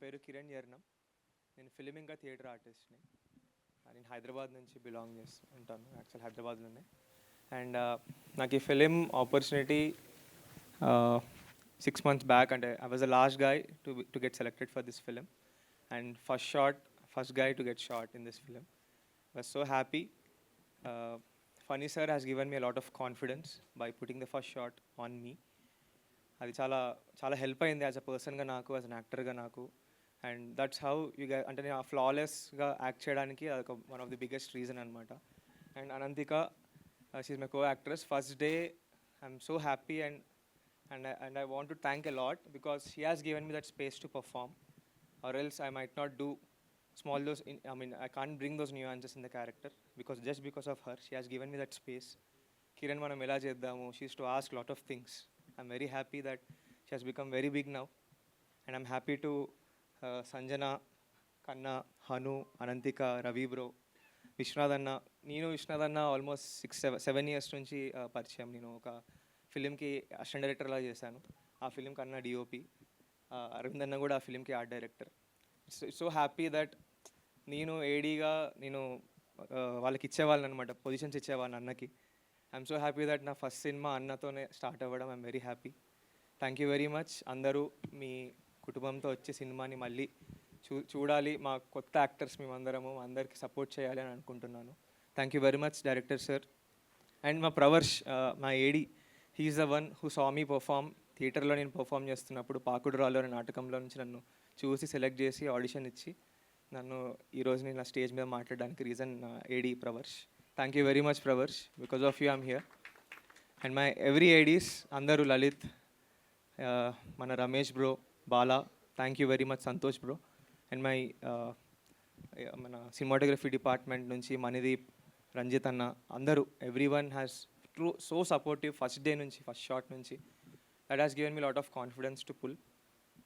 పేరు కిరణ్ యర్నం. నేను ఫిలిం ఇంకా థియేటర్ ఆర్టిస్ట్ని. నేను హైదరాబాద్ నుంచి బిలాంగ్ చేస్తూ ఉంటాను. యాక్చువల్ హైదరాబాద్లోనే. అండ్ నాకు ఈ ఫిలిం ఆపర్చునిటీ 6 months బ్యాక్, అంటే I was the last guy to get selected for this film and first guy to get shot in this film. I was so happy. Funny sir has given me a lot of confidence by putting the first shot on me. అది చాలా చాలా help అయింది as a పర్సన్గా నాకు, as an యాక్టర్గా నాకు. And that's how you అంటే నేను ఫ్లాలెస్గా యాక్ట్ చేయడానికి అదొక one of the biggest reason అనమాట. And Ananthika, she's my co actress. First day I'm so happy and I want to thank a lot because she has given me that space to perform, or else I might not do I can't bring those nuances in the character because of her. She has given me that space. Kiran, manam ela cheddamu, she used to ask lot of things. I'm very happy that she has become very big now, and I'm happy to Sanjana, Kanna, Hanu, Anantika, Ravi bro, Vishwanath anna almost 6-7 years నుంచి పరిచయం. నేను ఒక ఫిలింకి assistant డైరెక్టర్లా చేశాను. ఆ film కన్నా DOP. Arvind అన్న కూడా ఆ ఫిలింకి art director. So happy that నేను ఏడీగా వాళ్ళకి ఇచ్చేవాళ్ళని అనమాట, పొజిషన్స్ ఇచ్చేవాళ్ళని అన్నకి. ఐఎమ్ సో హ్యాపీ దట్ నా ఫస్ట్ సినిమా అన్నతోనే స్టార్ట్ అవ్వడం. I'm very happy. Thank you very much. అందరూ మీ కుటుంబంతో వచ్చే సినిమాని మళ్ళీ చూడాలి. మా కొత్త యాక్టర్స్ మేమందరము అందరికీ సపోర్ట్ చేయాలి అని అనుకుంటున్నాను. Thank you very much director sir. And మా ప్రవర్ష్, మా AD, he's the one who saw me perform. థియేటర్లో నేను పర్ఫామ్ చేస్తున్నప్పుడు పాకుడురాలో అనే నాటకంలో నుంచి నన్ను చూసి సెలెక్ట్ చేసి ఆడిషన్ ఇచ్చి నన్ను ఈరోజు నేను స్టేజ్ మీద మాట్లాడడానికి reason AD Pravarsh. Thank you very much Pravarsh. Because of you I'm here. And my every ADs అందరూ, లలిత్, మన Ramesh bro, Bala, thank you very much Santosh bro. And మన సినిమాటోగ్రఫీ డిపార్ట్మెంట్ నుంచి మణిదీప్, రంజిత్ అన్న, అందరూ, everyone has so supportive first day నుంచి, first shot నుంచి. That has given me lot of confidence to pull.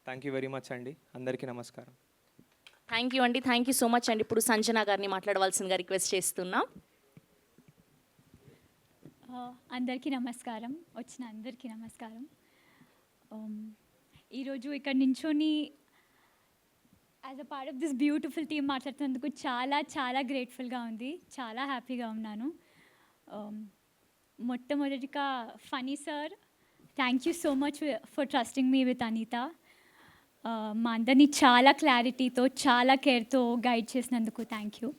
Thank you very much అండి. అందరికీ నమస్కారం. Thank you అండి. థ్యాంక్ యూ సో మచ్ అండి. ఇప్పుడు సంజన గారిని మాట్లాడవలసిందిగా రిక్వెస్ట్ చేస్తున్నా. అందరికీ నమస్కారం. వచ్చిన అందరికీ నమస్కారం. ఈరోజు ఇక్కడ నించొని as a part of this beautiful team మాట్లాడుతున్నందుకు చాలా చాలా గ్రేట్ఫుల్గా ఉంది. చాలా హ్యాపీగా ఉన్నాను. మొట్టమొదటిగా Phani sir, thank you so much for trusting me with Anitha. మా అందరినీ చాలా క్లారిటీతో, చాలా కేర్తో గైడ్ చేసినందుకు థ్యాంక్ యూ.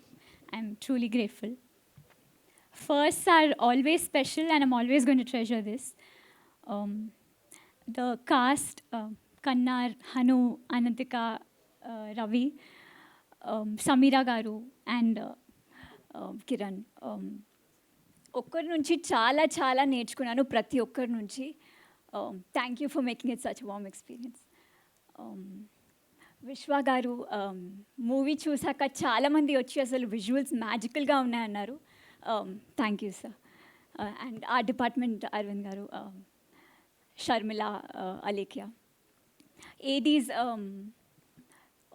ఐఎమ్ ట్రూలీ గ్రేట్ఫుల్. First are always special and I'm always going to treasure this. The cast, Kannar, Hanu, Ananthika, Ravi, Sameera గారు అండ్ కిరణ్. ఒక్కరి నుంచి చాలా చాలా నేర్చుకున్నాను, ప్రతి ఒక్కరి నుంచి. Thank you for making it such warm experience. Vishwa గారు, మూవీ చూసాక చాలామంది వచ్చి అసలు విజువల్స్ మ్యాజికల్గా ఉన్నాయన్నారు. Thank you sir. And art department Aravind గారు, షర్మిల, అలేఖ్య, ఏడీస్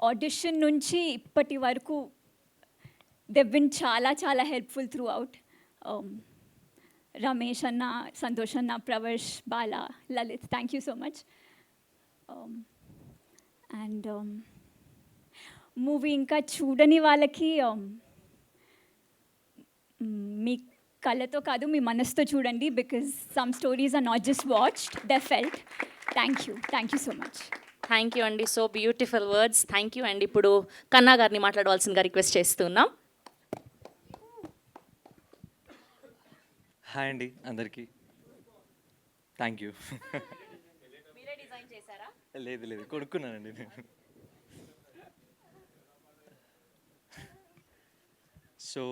ఆడిషన్ నుంచి ఇప్పటి వరకు దెవ్ బిన్ చాలా చాలా హెల్ప్ఫుల్ త్రూ అవుట్. రమేష్ అన్న, సంతోష్ అన్న, Pravarsh, Bala, Lalit, thank you so much. And movie ఇంకా చూడని వాళ్ళకి మీ కళ్ళతో కాదు, మీ మనసుతో చూడండి. Because some stories are not just watched, they felt. Thank you so much. Thank you అండి. So beautiful words. Thank you అండి. ఇప్పుడు కన్నా గారిని మాట్లాడవలసిందిగా రిక్వెస్ట్ చేస్తున్నాం. హాయ్ అండి అందరికీ. Thank you. మీరే డిజైన్ చేశారా? లేదు, కొనుక్కున్నానండి నేను. సో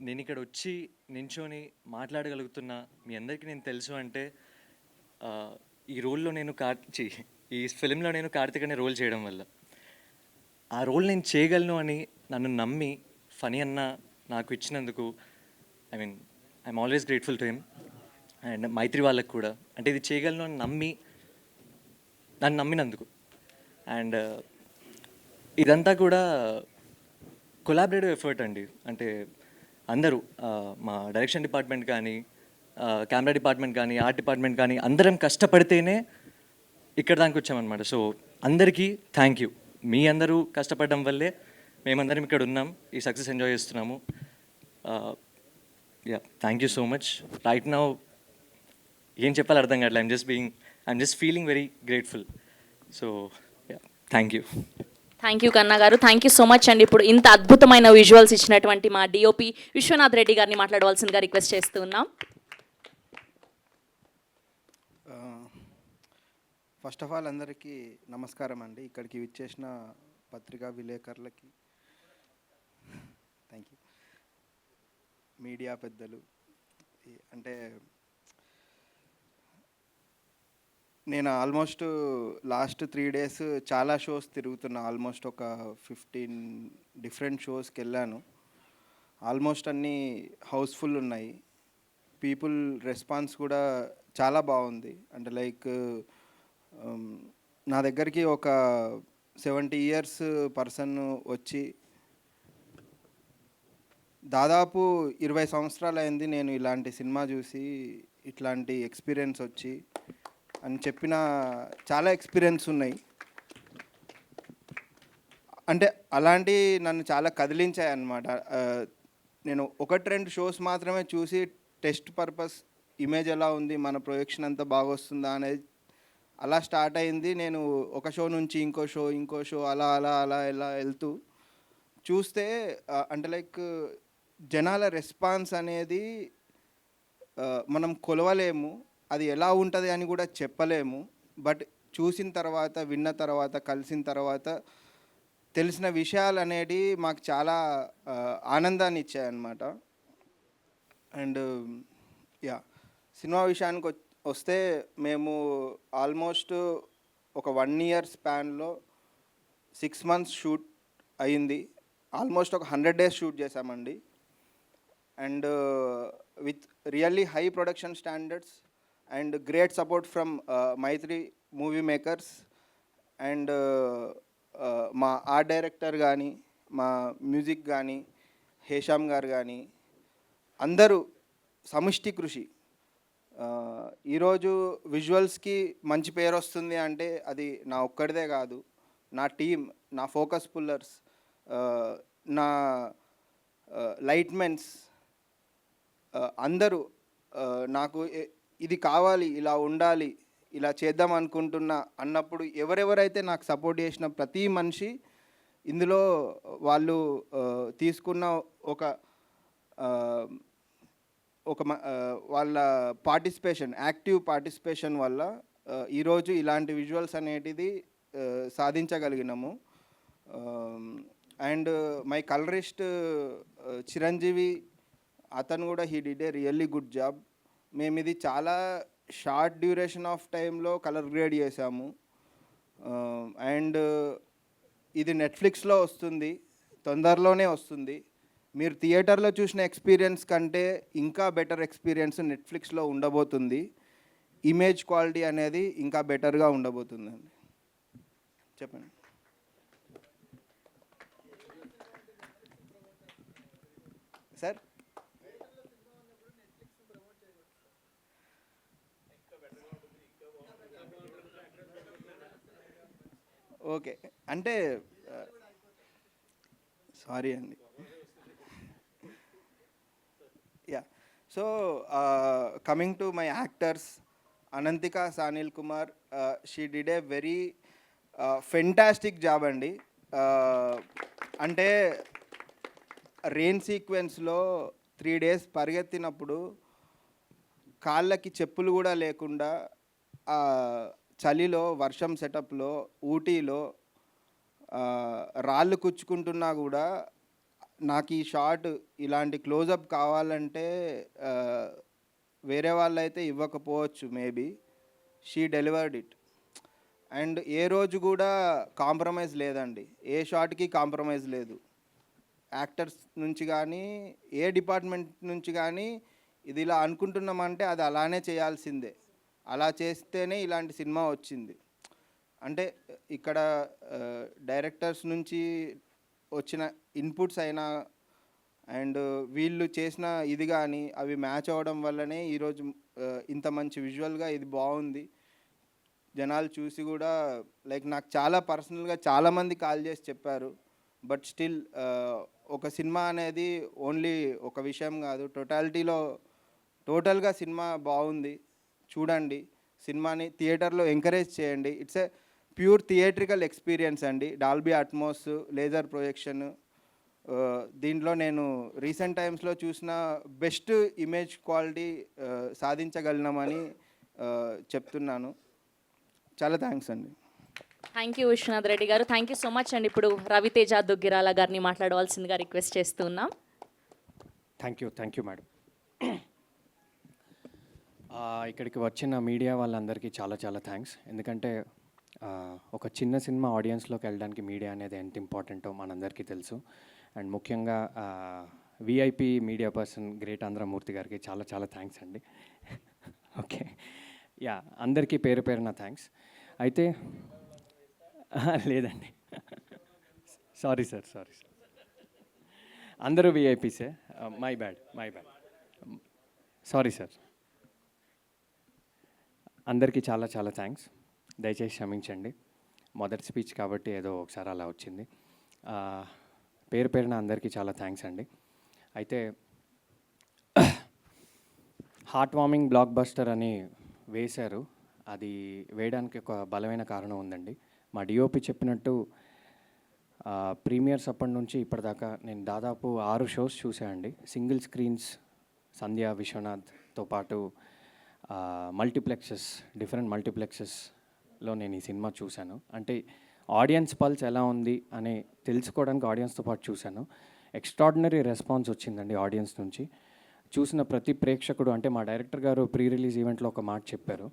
నేను ఇక్కడ వచ్చి నించొని మాట్లాడగలుగుతున్నా మీ అందరికీ నేను తెలుసు అంటే ఈ రోల్లో నేను ఈ ఫిలింలో నేను కార్తిక్ అనే రోల్ చేయడం వల్ల. ఆ రోల్ నేను చేయగలను అని నన్ను నమ్మి ఫనీ అన్న నాకు ఇచ్చినందుకు I'm always grateful to him. And Mythri వాళ్ళకు కూడా, అంటే ఇది చేయగలను అని నన్ను నమ్మినందుకు. అండ్ ఇదంతా కూడా కొలాబరేటివ్ ఎఫర్ట్ అండి. అంటే అందరూ, మా డైరెక్షన్ డిపార్ట్మెంట్ కానీ, కెమెరా డిపార్ట్మెంట్ కానీ, ఆర్ట్ డిపార్ట్మెంట్ కానీ, అందరం కష్టపడితేనే ఇక్కడ దానికి వచ్చామన్నమాట. సో అందరికీ థ్యాంక్ యూ. మీ అందరూ కష్టపడడం వల్లే మేమందరం ఇక్కడ ఉన్నాం, ఈ సక్సెస్ ఎంజాయ్ చేస్తున్నాము. Yeah, thank you so much. Right now ఏం చెప్పాలి అర్థం కావట్లేదు. I'm just feeling very grateful. So yeah, thank you. Thank you కన్నా గారు, థ్యాంక్ యూ సో మచ్ అండి. ఇప్పుడు ఇంత అద్భుతమైన విజువల్స్ ఇచ్చినటువంటి మా డిఓపి విశ్వనాథ్ రెడ్డి గారిని మాట్లాడవలసిందిగా రిక్వెస్ట్ చేస్తూ ఉన్నాం. ఫస్ట్ ఆఫ్ ఆల్ అందరికీ నమస్కారం అండి. ఇక్కడికి విచ్చేసిన పత్రికా విలేకరులకి థ్యాంక్ యూ, మీడియా పెద్దలు. అంటే నేను ఆల్మోస్ట్ లాస్ట్ 3 days చాలా షోస్ తిరుగుతున్నా. ఆల్మోస్ట్ ఒక 15 డిఫరెంట్ షోస్కి వెళ్ళాను. ఆల్మోస్ట్ అన్నీ హౌస్ఫుల్ ఉన్నాయి. పీపుల్ రెస్పాన్స్ కూడా చాలా బాగుంది. అంటే లైక్ నా దగ్గరికి ఒక 70 years పర్సన్ వచ్చి దాదాపు 20 సంవత్సరాలు అయింది నేను ఇలాంటి సినిమా చూసి, ఇట్లాంటి ఎక్స్పీరియన్స్ వచ్చి అని చెప్పిన చాలా ఎక్స్పీరియన్స్ ఉన్నాయి. అంటే అలాంటి నన్ను చాలా కదిలించాయి అన్నమాట. నేను 1-2 షోస్ మాత్రమే చూసి టెస్ట్ పర్పస్ ఇమేజ్ ఎలా ఉంది, మన ప్రొజెక్షన్ అంతా బాగా వస్తుందా అనేది అలా స్టార్ట్ అయింది. నేను ఒక షో నుంచి ఇంకో షో అలా ఎలా వెళ్తూ చూస్తే అంటే లైక్ జనాల రెస్పాన్స్ అనేది మనం కొలవలేము, అది ఎలా ఉంటుంది అని కూడా చెప్పలేము. బట్ చూసిన తర్వాత, విన్న తర్వాత, కలిసిన తర్వాత తెలిసిన విషయాలు అనేవి మాకు చాలా ఆనందాన్ని ఇచ్చాయన్నమాట. అండ్ యా, సినిమా విషయానికి వస్తే మేము ఆల్మోస్ట్ ఒక 1 year స్పాన్లో 6 months షూట్ అయింది. ఆల్మోస్ట్ ఒక 100 days షూట్ చేశామండి. And with really high production standards and great support from Mythri Movie Makers. And మా ఆర్ట్ డైరెక్టర్ కానీ, మా మ్యూజిక్ కానీ, హేషామ్ గారు కానీ, అందరూ సమిష్టి కృషి. ఈరోజు విజువల్స్కి మంచి పేరు వస్తుంది అంటే అది నా ఒక్కడిదే కాదు, నా టీం, నా ఫోకస్ పుల్లర్స్, నా లైట్మెన్స్ అందరూ నాకు ఇది కావాలి, ఇలా ఉండాలి, ఇలా చేద్దాం అనుకుంటున్నా అన్నప్పుడు ఎవరెవరైతే నాకు సపోర్ట్ చేసిన ప్రతి మనిషి ఇందులో వాళ్ళు తీసుకున్న వాళ్ళ పార్టిసిపేషన్, యాక్టివ్ పార్టిసిపేషన్ వల్ల ఈరోజు ఇలాంటి విజువల్స్ అనేటిది సాధించగలిగినాము. అండ్ మై కలరిస్ట్ చిరంజీవి, అతను కూడా he did a really good job. మేము ఇది చాలా షార్ట్ డ్యూరేషన్ ఆఫ్ టైంలో కలర్ గ్రేడ్ చేసాము. అండ్ ఇది నెట్ఫ్లిక్స్లో వస్తుంది, తొందరలోనే వస్తుంది. మీరు థియేటర్లో చూసిన ఎక్స్పీరియన్స్ కంటే ఇంకా బెటర్ ఎక్స్పీరియన్స్ నెట్ఫ్లిక్స్లో ఉండబోతుంది. ఇమేజ్ క్వాలిటీ అనేది ఇంకా బెటర్గా ఉండబోతుందండి. చెప్పండి సార్. ఓకే, అంటే సారీ అండి. Yeah, so coming to my actors, Ananthika Sanil Kumar, she did a very fantastic job అండి. అంటే రెయిన్ సీక్వెన్స్లో 3 days పరిగెత్తినప్పుడు కాళ్ళకి చెప్పులు కూడా లేకుండా చలిలో, వర్షం సెటప్లో, ఊటీలో రాళ్ళు కుచ్చుకుంటున్నా కూడా నాకు ఈ షాట్, ఇలాంటి క్లోజప్ కావాలంటే వేరే వాళ్ళైతే ఇవ్వకపోవచ్చు maybe. She delivered it. And ఏ రోజు కూడా కాంప్రమైజ్ లేదండి, ఏ షాట్కి కాంప్రమైజ్ లేదు. యాక్టర్స్ నుంచి కానీ, ఏ డిపార్ట్మెంట్ నుంచి కానీ ఇది ఇలా అనుకుంటున్నామంటే అది అలానే చేయాల్సిందే, అలా చేస్తేనే ఇలాంటి సినిమా వచ్చింది. అంటే ఇక్కడ డైరెక్టర్స్ నుంచి వచ్చిన ఇన్పుట్స్ అయినా అండ్ వీళ్ళు చేసిన ఇది కానీ అవి మ్యాచ్ అవ్వడం వల్లనే ఈరోజు ఇంత మంచి విజువల్గా ఇది బాగుంది. జనాలు చూసి కూడా లైక్ నాకు చాలా పర్సనల్గా చాలామంది కాల్ చేసి చెప్పారు. బట్ స్టిల్ ఒక సినిమా అనేది ఓన్లీ ఒక విషయం కాదు, టోటల్గా సినిమా బాగుంది, చూడండి. సినిమాని థియేటర్లో ఎంకరేజ్ చేయండి. It's a pure theatrical experience అండి. Dolby Atmos, laser projection. దీంట్లో నేను రీసెంట్ టైమ్స్లో చూసిన బెస్ట్ ఇమేజ్ క్వాలిటీ సాధించగలిగినామని చెప్తున్నాను. చాలా థ్యాంక్స్ అండి. థ్యాంక్ యూ విశ్వనాథ్ రెడ్డి గారు. థ్యాంక్ యూ సో మచ్ అండి. ఇప్పుడు రవితేజ దుగ్గిరాల గారిని మాట్లాడవలసిందిగా రిక్వెస్ట్ చేస్తున్నాం. Thank you madam. ఇక్కడికి వచ్చిన మీడియా వాళ్ళందరికీ చాలా చాలా థ్యాంక్స్. ఎందుకంటే ఒక చిన్న సినిమా ఆడియన్స్లోకి వెళ్ళడానికి మీడియా అనేది ఎంత ఇంపార్టెంటో మనందరికీ తెలుసు. అండ్ ముఖ్యంగా విఐపి మీడియా పర్సన్ గ్రేట్ ఆంధ్రమూర్తి గారికి చాలా చాలా థ్యాంక్స్ అండి. ఓకే, యా, అందరికీ పేరు పేరున థ్యాంక్స్. అయితే లేదండి, సారీ సార్, అందరూ విఐపీసే, మై బ్యాడ్, సారీ సార్. అందరికీ చాలా చాలా థ్యాంక్స్. దయచేసి క్షమించండి, మొదటి స్పీచ్ కాబట్టి ఏదో ఒకసారి అలా వచ్చింది. పేరు పేరున అందరికీ చాలా థ్యాంక్స్ అండి. అయితే హార్ట్ వార్మింగ్ బ్లాక్ బస్టర్ అని వేశారు. అది వేయడానికి ఒక బలమైన కారణం ఉందండి. మా డిఓపి చెప్పినట్టు ప్రీమియర్స్ అప్పటి నుంచి ఇప్పటిదాకా నేను దాదాపు 6 షోస్ చూసానండి. సింగిల్ స్క్రీన్స్, సంధ్య, విశ్వనాథ్తో పాటు డిఫరెంట్ మల్టీప్లెక్సెస్లో నేను ఈ సినిమా చూశాను. అంటే ఆడియన్స్ పల్స్ ఎలా ఉంది అని తెలుసుకోవడానికి ఆడియన్స్తో పాటు చూశాను. ఎక్స్ట్రాడినరీ రెస్పాన్స్ వచ్చిందండి ఆడియన్స్ నుంచి. చూసిన ప్రతి ప్రేక్షకుడు, అంటే మా డైరెక్టర్ గారు ప్రీ రిలీజ్ ఈవెంట్లో ఒక మాట చెప్పారు,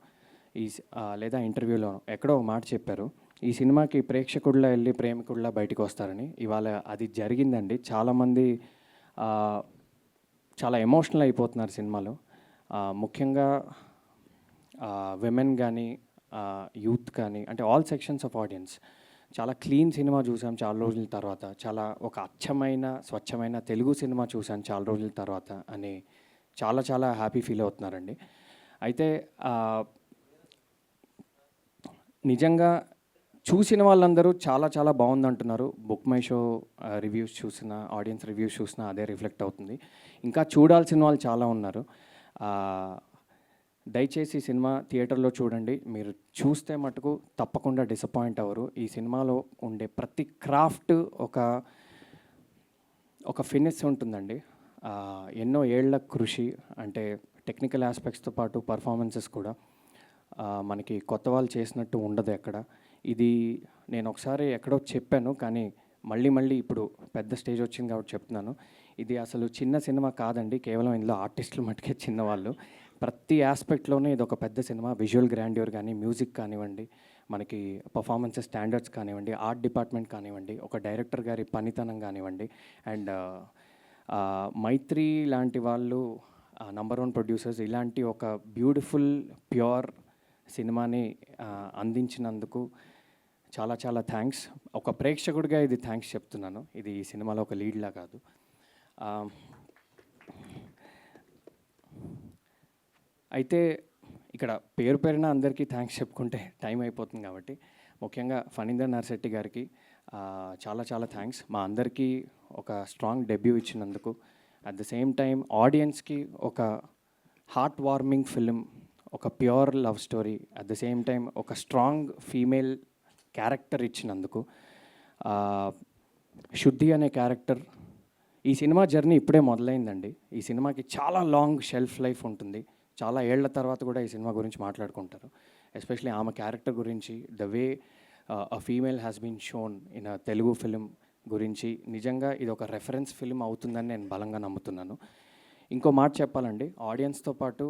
లేదా ఇంటర్వ్యూలో ఎక్కడో ఒక మాట చెప్పారు, ఈ సినిమాకి ప్రేక్షకుడిలా వెళ్ళి ప్రేమికుడిలా బయటకు వస్తారని. ఇవాళ అది జరిగిందండి. చాలామంది చాలా ఎమోషనల్ అయిపోతున్నారు సినిమాలో. ముఖ్యంగా విమెన్ కానీ యూత్ కానీ, అంటే ఆల్ సెక్షన్స్ ఆఫ్ ఆడియన్స్. చాలా క్లీన్ సినిమా చూసాం చాలా రోజుల తర్వాత, చాలా ఒక అచ్చమైన స్వచ్ఛమైన తెలుగు సినిమా చూసాను చాలా రోజుల తర్వాత అని చాలా చాలా హ్యాపీ ఫీల్ అవుతున్నారండి. అయితే నిజంగా చూసిన వాళ్ళందరూ చాలా చాలా బాగుందంటున్నారు. బుక్ మై షో రివ్యూస్ చూసిన, ఆడియన్స్ రివ్యూస్ చూసిన అదే రిఫ్లెక్ట్ అవుతుంది. ఇంకా చూడాల్సిన వాళ్ళు చాలా ఉన్నారు. దయచేసి సినిమా థియేటర్లో చూడండి. మీరు చూస్తే మటుకు తప్పకుండా డిసప్పాయింట్ అవ్వరు. ఈ సినిమాలో ఉండే ప్రతి క్రాఫ్ట్ ఒక ఫినిష్ ఉంటుందండి. ఎన్నో ఏళ్ల కృషి, అంటే టెక్నికల్ ఆస్పెక్ట్స్తో పాటు పర్ఫార్మెన్సెస్ కూడా మనకి కొత్త వాళ్ళు చేసినట్టు ఉండదు ఎక్కడ. ఇది నేను ఒకసారి ఎక్కడో చెప్పాను, కానీ మళ్ళీ ఇప్పుడు పెద్ద స్టేజ్ వచ్చింది కాబట్టి చెప్తున్నాను. ఇది అసలు చిన్న సినిమా కాదండి, కేవలం ఇందులో ఆర్టిస్టులు మటుకే చిన్నవాళ్ళు. ప్రతి ఆస్పెక్ట్లోనే ఇది ఒక పెద్ద సినిమా. విజువల్ గ్రాండ్యూర్ కానీ, మ్యూజిక్ కానివ్వండి, మనకి పర్ఫార్మెన్సెస్ స్టాండర్డ్స్ కానివ్వండి, ఆర్ట్ డిపార్ట్మెంట్ కానివ్వండి, ఒక డైరెక్టర్ గారి పనితనం కానివ్వండి, అండ్ మైత్రి లాంటి వాళ్ళు నంబర్ 1 ప్రొడ్యూసర్స్ ఇలాంటి ఒక బ్యూటిఫుల్ ప్యూర్ సినిమాని అందించినందుకు చాలా చాలా థ్యాంక్స్. ఒక ప్రేక్షకుడిగా ఇది థ్యాంక్స్ చెప్తున్నాను. ఇది ఈ సినిమాలో ఒక లీడ్లా కాదు. అయితే ఇక్కడ పేరు పేరున అందరికీ థ్యాంక్స్ చెప్పుకుంటే టైం అయిపోతుంది కాబట్టి, ముఖ్యంగా ఫణీందర్ నర్సిరెడ్డి గారికి చాలా చాలా థ్యాంక్స్. మా అందరికీ ఒక స్ట్రాంగ్ డెబ్యూ ఇచ్చినందుకు, అట్ ద సేమ్ టైం ఆడియన్స్కి ఒక హార్ట్ వార్మింగ్ ఫిలిం, ఒక pure love story, at the same time ఒక స్ట్రాంగ్ ఫీమేల్ క్యారెక్టర్ ఇచ్చినందుకు. శుద్ధి అనే క్యారెక్టర్, ఈ సినిమా జర్నీ ఇప్పుడే మొదలైందండి. ఈ సినిమాకి చాలా లాంగ్ షెల్ఫ్ లైఫ్ ఉంటుంది. చాలా ఏళ్ల తర్వాత కూడా ఈ సినిమా గురించి మాట్లాడుకుంటారు. ఎస్పెషలీ ఆమె క్యారెక్టర్ గురించి, the way a female has been shown in a Telugu film గురించి నిజంగా ఇది ఒక రెఫరెన్స్ ఫిలిం అవుతుందని నేను బలంగా నమ్ముతున్నాను. ఇంకో మాట చెప్పాలండి, ఆడియన్స్తో పాటు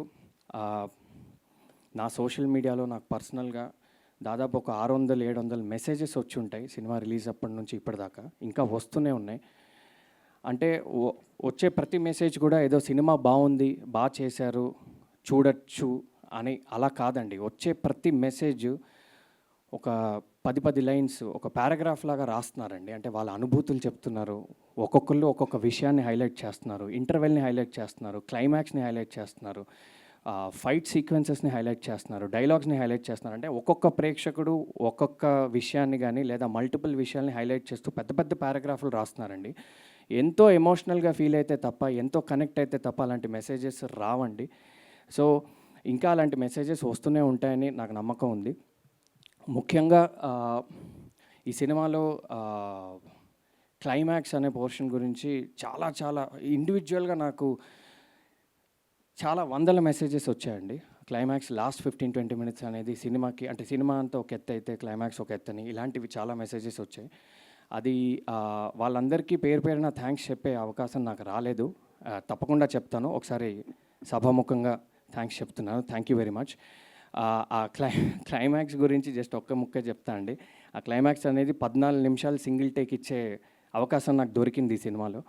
నా సోషల్ మీడియాలో నాకు పర్సనల్గా దాదాపు ఒక 600-700 మెసేజెస్ వచ్చి ఉంటాయి సినిమా రిలీజ్ అప్పటి నుంచి ఇప్పటిదాకా, ఇంకా వస్తూనే ఉన్నాయి. అంటే వచ్చే ప్రతి మెసేజ్ కూడా ఏదో సినిమా బాగుంది, బాగా చేశారు, చూడొచ్చు అని అలా కాదండి. వచ్చే ప్రతి మెసేజ్ ఒక 10 లైన్స్, ఒక పారాగ్రాఫ్ లాగా రాస్తున్నారండి. అంటే వాళ్ళ అనుభూతులు చెప్తున్నారు, ఒక్కొక్కళ్ళు ఒక్కొక్క విషయాన్ని హైలైట్ చేస్తున్నారు, ఇంటర్వెల్ని హైలైట్ చేస్తున్నారు, క్లైమాక్స్ని హైలైట్ చేస్తున్నారు, ఫైట్ సీక్వెన్సెస్ని హైలైట్ చేస్తున్నారు, డైలాగ్స్ని హైలైట్ చేస్తున్నారు. అంటే ఒక్కొక్క ప్రేక్షకుడు ఒక్కొక్క విషయాన్ని కానీ లేదా మల్టిపుల్ విషయాల్ని హైలైట్ చేస్తూ పెద్ద పెద్ద పారాగ్రాఫ్లు రాస్తున్నారండి. ఎంతో ఎమోషనల్గా ఫీల్ అయితే తప్ప, ఎంతో కనెక్ట్ అయితే తప్ప అలాంటి మెసేజెస్ రావండి. సో ఇంకా అలాంటి మెసేజెస్ వస్తూనే ఉంటాయని నాకు నమ్మకం ఉంది. ముఖ్యంగా ఈ సినిమాలో క్లైమాక్స్ అనే పోర్షన్ గురించి చాలా చాలా ఇండివిజువల్గా నాకు చాలా వందల మెసేజెస్ వచ్చాయండి. క్లైమాక్స్ లాస్ట్ 15-20 మినిట్స్ అనేది సినిమాకి, అంటే సినిమా అంతా ఒక ఎత్తు అయితే క్లైమాక్స్ ఒక ఎత్తని, ఇలాంటివి చాలా మెసేజెస్ వచ్చాయి. అది వాళ్ళందరికీ పేరు పేరున థ్యాంక్స్ చెప్పే అవకాశం నాకు రాలేదు. తప్పకుండా చెప్తాను, ఒకసారి సభాముఖంగా థ్యాంక్స్ చెప్తున్నాను. Thank you very much. ఆ క్లైమాక్స్ గురించి జస్ట్ ఒక్క ముక్కే చెప్తా అండి. ఆ క్లైమాక్స్ అనేది 14 నిమిషాలు సింగిల్ టేక్ ఇచ్చే అవకాశం నాకు దొరికింది ఈ సినిమాలో.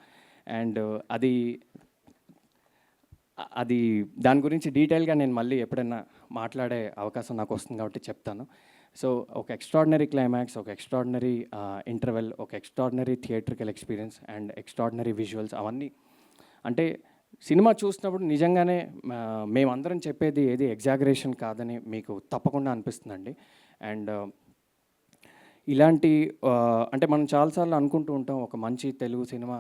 అండ్ అది దాని గురించి డీటెయిల్గా నేను మళ్ళీ ఎప్పుడైనా మాట్లాడే అవకాశం నాకు వస్తుంది కాబట్టి చెప్తాను. సో ఒక ఎక్స్ట్రాడినరీ క్లైమాక్స్, ఒక ఎక్స్ట్రాడినరీ ఇంటర్వెల్, ఒక extraordinary theatrical experience and extraordinary visuals, అవన్నీ అంటే సినిమా చూసినప్పుడు నిజంగానే మేమందరం చెప్పేది ఏది ఎగ్జాగరేషన్ కాదని మీకు తప్పకుండా అనిపిస్తుందండి. అండ్ ఇలాంటి అంటే మనం చాలాసార్లు అనుకుంటూ ఉంటాం ఒక మంచి తెలుగు సినిమా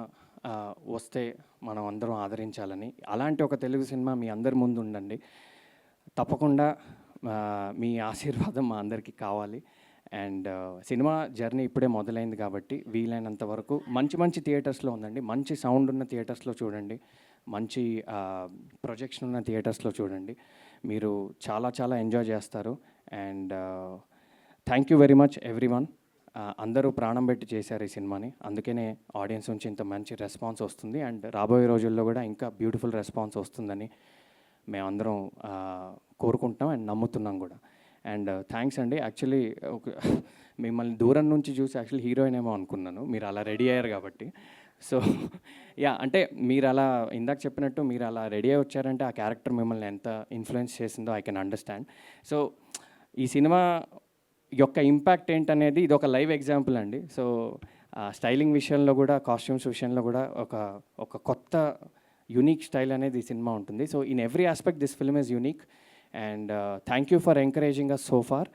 వస్తే మనం అందరం ఆదరించాలని. అలాంటి ఒక తెలుగు సినిమా మీ అందరి ముందు ఉండండి. తప్పకుండా మీ ఆశీర్వాదం మా అందరికీ కావాలి. అండ్ సినిమా జర్నీ ఇప్పుడే మొదలైంది కాబట్టి వీలైనంత వరకు మంచి మంచి థియేటర్స్లో ఉందండి, మంచి సౌండ్ ఉన్న థియేటర్స్లో చూడండి, మంచి ప్రొజెక్షన్ ఉన్న థియేటర్స్లో చూడండి. మీరు చాలా చాలా ఎంజాయ్ చేస్తారు. And thank you very much everyone. అందరూ ప్రాణం పెట్టి చేశారు ఈ సినిమాని, అందుకనే ఆడియన్స్ నుంచి ఇంత మంచి రెస్పాన్స్ వస్తుంది. అండ్ రాబోయే రోజుల్లో కూడా ఇంకా బ్యూటిఫుల్ రెస్పాన్స్ వస్తుందని మేమందరం కోరుకుంటున్నాం అండ్ నమ్ముతున్నాం కూడా. అండ్ థ్యాంక్స్ అండి. యాక్చువల్లీ మిమ్మల్ని దూరం నుంచి చూసి యాక్చువల్లీ హీరోయిన్ ఏమో అనుకున్నాను, మీరు అలా రెడీ అయ్యారు కాబట్టి. సో యా, అంటే మీరు అలా ఇందాక చెప్పినట్టు మీరు అలా రెడీ అయ్యి వచ్చారంటే ఆ క్యారెక్టర్ మిమ్మల్ని ఎంత ఇన్ఫ్లుయెన్స్ చేసిందో ఐ కెన్ అండర్స్టాండ్. సో ఈ సినిమా యొక్క ఇంపాక్ట్ ఏంటనేది ఇది ఒక లైవ్ ఎగ్జాంపుల్ అండి. సో స్టైలింగ్ విషయంలో కూడా, కాస్ట్యూమ్స్ విషయంలో కూడా ఒక కొత్త యూనిక్ స్టైల్ అనేది ఈ సినిమా ఉంటుంది. So in every aspect this film is unique. And thank you for encouraging us so far.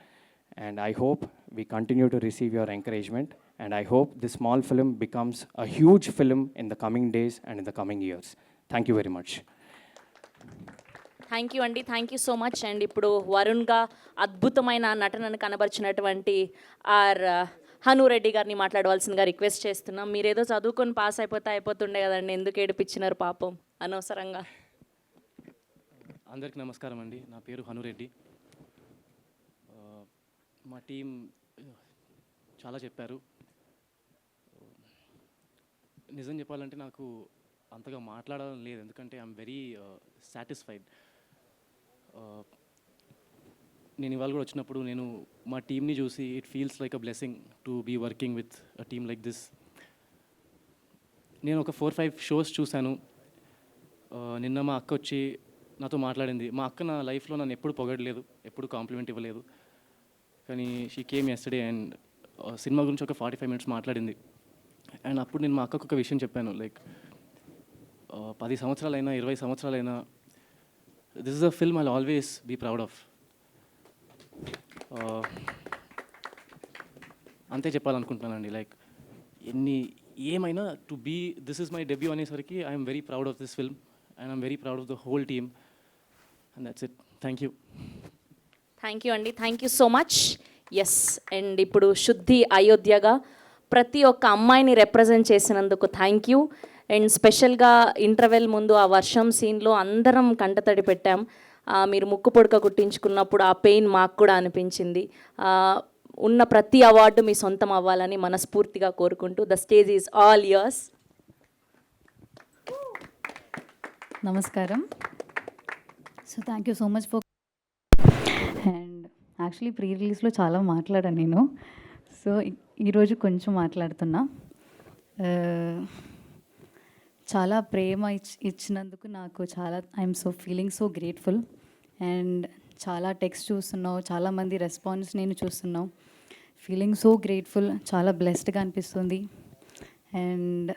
And I hope we continue to receive your encouragement. And I hope this small film becomes a huge film in the coming days and in the coming years. Thank you very much. Thank you అండి, thank you so much. And ఇప్పుడు వరుణ్గా అద్భుతమైన నటనను కనబరిచినటువంటి హను రెడ్డి గారిని మాట్లాడవలసిందిగా request చేస్తున్నాం. మీరేదో చదువుకొని pass అయిపోతుండే కదండి, ఎందుకు ఏడిపించినారు పాపం అనవసరంగా. అందరికీ నమస్కారం అండి, నా పేరు హను రెడ్డి. మా టీం చాలా చెప్పారు. నిజం చెప్పాలంటే నాకు అంతగా మాట్లాడాలని లేదు, ఎందుకంటే ఐఎమ్ వెరీ సాటిస్ఫైడ్. నేను ఇవాళ కూడా వచ్చినప్పుడు నేను మా టీంని చూసి it feels like a blessing to be working with a team like this. నేను ఒక 4-5 షోస్ చూశాను. నిన్న మా అక్క వచ్చి నాతో మాట్లాడింది. మా అక్క నా లైఫ్లో నన్ను ఎప్పుడు పొగడలేదు, ఎప్పుడు కాంప్లిమెంట్ ఇవ్వలేదు. కానీ she came yesterday and cinema గురించి ఒక 45 మినిట్స్ మాట్లాడింది. అండ్ అప్పుడు నేను మా అక్కకు ఒక విషయం చెప్పాను, లైక్ 10 సంవత్సరాలైనా 20 సంవత్సరాలైనా this is a film I'll always be proud of. అంతే చెప్పాలనుకుంటున్నానండి. లైక్ ఏమైనా to be this is my debut అనేసరికి I'm very proud of this film and I'm very proud of the whole team. And that's it. Thank you. Thank you అండి, thank you so much. Yes, and ఇప్పుడు శుద్ధి అయోధ్యగా ప్రతి ఒక్క అమ్మాయిని represent చేసినందుకు thank you. And స్పెషల్గా interval ముందు ఆ వర్షం సీన్లో అందరం కంటతడి పెట్టాం. మీరు ముక్కు పొడక కుట్టించుకున్నప్పుడు ఆ పెయిన్ మాకు కూడా అనిపించింది. ఉన్న ప్రతి అవార్డు మీ సొంతం అవ్వాలని మనస్ఫూర్తిగా కోరుకుంటూ the stage is all yours. నమస్కారం. So thank you so much for. And actually pre రిలీజ్లో చాలా మాట్లాడాను నేను, సో ఈరోజు కొంచెం మాట్లాడుతున్నా. చాలా ప్రేమ ఇచ్చినందుకు నాకు చాలా I'm so feeling so grateful. And చాలా టెక్స్ట్ చూస్తున్నావు, చాలామంది రెస్పాన్స్ నేను చూస్తున్నావు, ఫీలింగ్ సో గ్రేట్ఫుల్, చాలా బ్లెస్డ్గా అనిపిస్తుంది. అండ్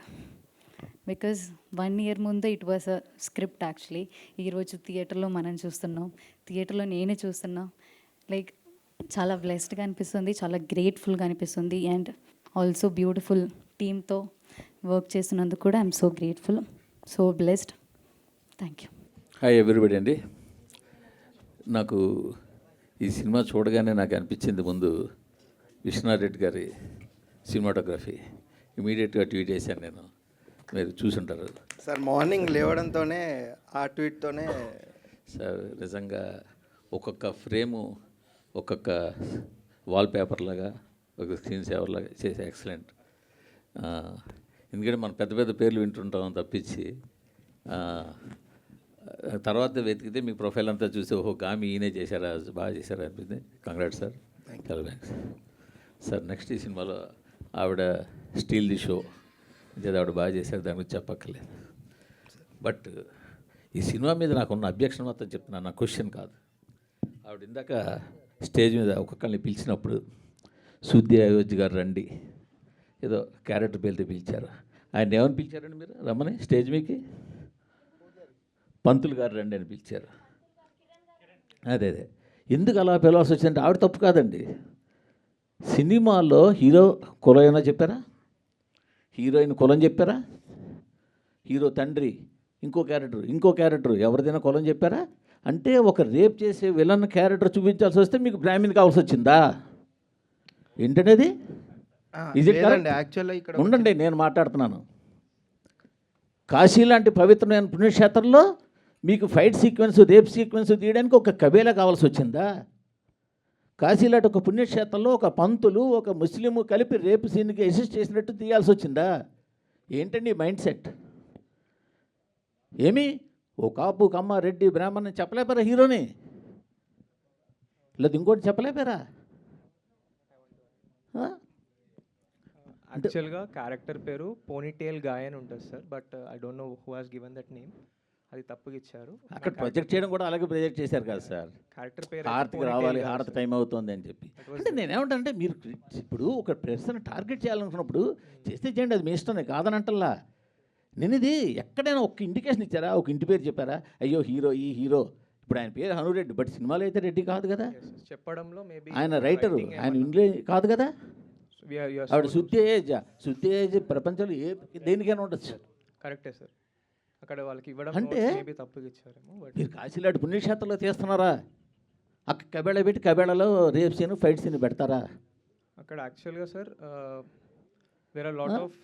బికాజ్ 1 year ముందు it was a script actually. ఈరోజు థియేటర్లో మనం చూస్తున్నాం, థియేటర్లో నేనే చూస్తున్నా. లైక్ చాలా బ్లెస్డ్గా అనిపిస్తుంది, చాలా గ్రేట్ఫుల్గా అనిపిస్తుంది. అండ్ ఆల్సో బ్యూటిఫుల్ టీమ్తో వర్క్ చేస్తున్నందుకు కూడా I'm so grateful, so blessed. Thank you. Hi everybody అండి. నాకు ఈ సినిమా చూడగానే నాకు అనిపించింది ముందు విశ్వనాథ్ రెడ్డి గారి సినిమాటోగ్రఫీ. ఇమీడియట్గా ట్వీట్ చేశాను నేను, మీరు చూసుంటారు సార్. మార్నింగ్ లేవడంతోనే ఆ ట్వీట్తోనే సార్. నిజంగా ఒక్కొక్క ఫ్రేము ఒక్కొక్క వాల్పేపర్ లాగా, ఒక స్క్రీన్ సేవర్ లాగా చేసే ఎక్సలెంట్. ఎందుకంటే మనం పెద్ద పెద్ద పేర్లు వింటుంటాం తప్పించి తర్వాత వెతికితే మీ ప్రొఫైల్ అంతా చూసి ఓహో గామి ఈయనే చేశారా, బాగా చేశారా అనిపించింది. కంగ్రాట్స్ సార్, చాలా థ్యాంక్స్ సార్. నెక్స్ట్ ఈ సినిమాలో ఆవిడ స్టీల్ ది షో అంటే ఆవిడ బాగా చేశారు, దాని గురించి చెప్పక్కర్లేదు. బట్ ఈ సినిమా మీద నాకున్న అబ్జెక్షన్ మొత్తం చెప్తున్నాను, నా క్వశ్చన్ కాదు. ఆవిడ ఇందాక స్టేజ్ మీద ఒక్కొక్కరిని పిలిచినప్పుడు సుద్ది అయోధ్య గారు రండి ఏదో క్యారెక్టర్ పేరుతో పిలిచారు. ఆయన ఏమని పిలిచారండి మీరు రమ్మని స్టేజ్ మీకి? పంతులు గారు రండి అని పిలిచారు. అదే ఎందుకు అలా పిలవాల్సి వచ్చిందంటే ఆవిడ తప్పు కాదండి. సినిమాలో హీరో కులం ఏమైనా చెప్పారా? హీరోయిన్ కులం చెప్పారా? హీరో తండ్రి ఇంకో క్యారెక్టర్ ఎవరిదైనా కులం చెప్పారా? అంటే ఒక రేప్ చేసే విలన్ క్యారెక్టర్ చూపించాల్సి వస్తే మీకు బ్రాహ్మణ్ కావాల్సి వచ్చిందా ఏంటనేది? ఇది యాక్చువల్గా ఇక్కడ ఉండండి, నేను మాట్లాడుతున్నాను. కాశీ లాంటి పవిత్రమైన పుణ్యక్షేత్రంలో మీకు ఫైట్ సీక్వెన్స్, రేప్ సీక్వెన్స్ తీయడానికి ఒక కబేలా కావాల్సి వచ్చిందా? కాశీ లాంటి ఒక పుణ్యక్షేత్రంలో ఒక పంతులు ఒక ముస్లిము కలిపి రేపు సీన్కి అసిస్ట్ చేసినట్టు తీయాల్సి వచ్చిందా? ఏంటండి మైండ్ సెట్? ఏమి ఓ కాపు కమ్మ రెడ్డి బ్రాహ్మణ్ చెప్పలేపారా హీరోని? లేదు ఇంకోటి చెప్పలేపారా? యాక్చువల్గా క్యారెక్టర్ పేరు పోనీటేల్ గాయ్ అని ఉంటుంది sir, but I don't know who has given that name. అది తప్పుగా ఇచ్చారు. అక్కడ ప్రొజెక్ట్ చేయడం కూడా అలాగే ప్రొజెక్ట్ చేశారు కదా సార్. క్యారెక్టర్ పేరు హారతికి రావాలి, హారతి టైం అవుతుంది అని చెప్పి. అంటే నేనేమంటానంటే మీరు ఇప్పుడు ఒక పర్సన్ టార్గెట్ చేయాలనుకున్నప్పుడు చేస్తే చేయండి, అది మీ ఇష్టమే, కాదనంటల్లా. నేను ఇది ఎక్కడైనా ఒక ఇండికేషన్ ఇచ్చారా? ఒక ఇంటి పేరు చెప్పారా? అయ్యో హీరో ఈ హీరో, ఇప్పుడు ఆయన పేరు హనురెడ్డి, బట్ సినిమాలో అయితే రెడ్డి కాదు కదా. చెప్పడంలో మేబీ ఆయన రైటరు, ఆయన ఇంగ్లీష్ కాదు కదా. ఆవిడ శుద్ధి ఏజ్ ప్రపంచంలో దేనికైనా ఉండొచ్చు. కరెక్టే సార్. అక్కడ వాళ్ళకి ఇవ్వడం అంటే మేబీ తప్పుగా ఇచ్చారేమో. బట్ మీరు కాశీలాంటి పుణ్యక్షేత్రంలో తీస్తున్నారా? అక్కడ కబేళ పెట్టి కబేళలో రేప్ సీన్ ఫైట్ సీన్ పెడతారా? అక్కడ యాక్చువల్గా sir there are lot of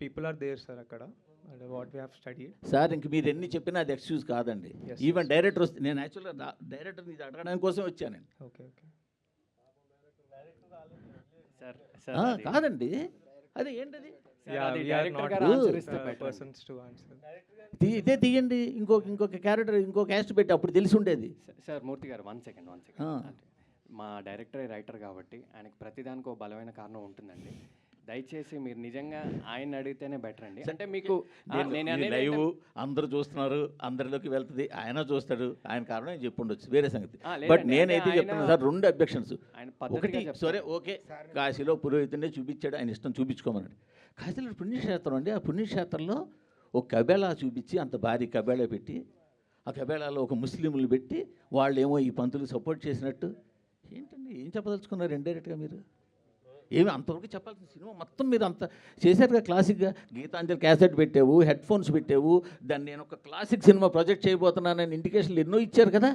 people are there sir అక్కడ, and what we have studied. Sir ఇంక మీరు ఎన్ని చెప్పినా అది ఎక్స్క్యూజ్ కాదండి. ఈవెన్ డైరెక్టర్ వస్తే నేను యాక్చువల్గా డైరెక్టర్ ఇది అడగడానికి కోసం వచ్చాను నేను. ఓకే ఓకే కాదండి, అదే ఏంటది పర్సన్స్ టు ఆన్సర్. ఇదే తీయండి, ఇంకొక క్యారెక్టర్ ఇంకో క్యాస్ట్ పెట్టి అప్పుడు తెలిసి ఉండేది. సార్ మూర్తి గారు 1 second. మా డైరెక్టర్ రైటర్ కాబట్టి ఆయనకి ప్రతిదానికి ఒక బలమైన కారణం ఉంటుందండి. దయచేసి మీరు నిజంగా ఆయన అడిగితేనే బెటర్ అండి. అంటే మీకు లైవ్ అందరూ చూస్తున్నారు, అందరిలోకి వెళ్తుంది, ఆయన చూస్తాడు, ఆయన కారణం చెప్పి ఉండొచ్చు, వేరే సంగతి. బట్ నేనైతే చెప్తున్నాను సార్, 2 అబ్జెక్షన్స్. ఒకటి సరే ఓకే, కాశీలో పురోహితుడినే చూపించాడు, ఆయన ఇష్టం చూపించుకోమన్నాడు. కాశీలో పుణ్యక్షేత్రం అండి, ఆ పుణ్యక్షేత్రంలో ఒక కబేళా చూపించి అంత భారీ కబేళా పెట్టి ఆ కబేళాలో ఒక ముస్లింలు పెట్టి వాళ్ళేమో ఈ పంతులు సపోర్ట్ చేసినట్టు ఏంటండి? ఏం చెప్పదలుచుకున్నారు ఇండైరెక్ట్గా మీరు? ఏమి అంతవరకు చెప్పాల్సిన సినిమా మొత్తం మీరు అంత చేశారుగా. క్లాసిక్గా గీతాంజలి క్యాసెట్ పెట్టావు, హెడ్ ఫోన్స్ పెట్టావు, దాన్ని నేను ఒక క్లాసిక్ సినిమా ప్రొజెక్ట్ చేయబోతున్నానని ఇండికేషన్లు ఎన్నో ఇచ్చారు కదా.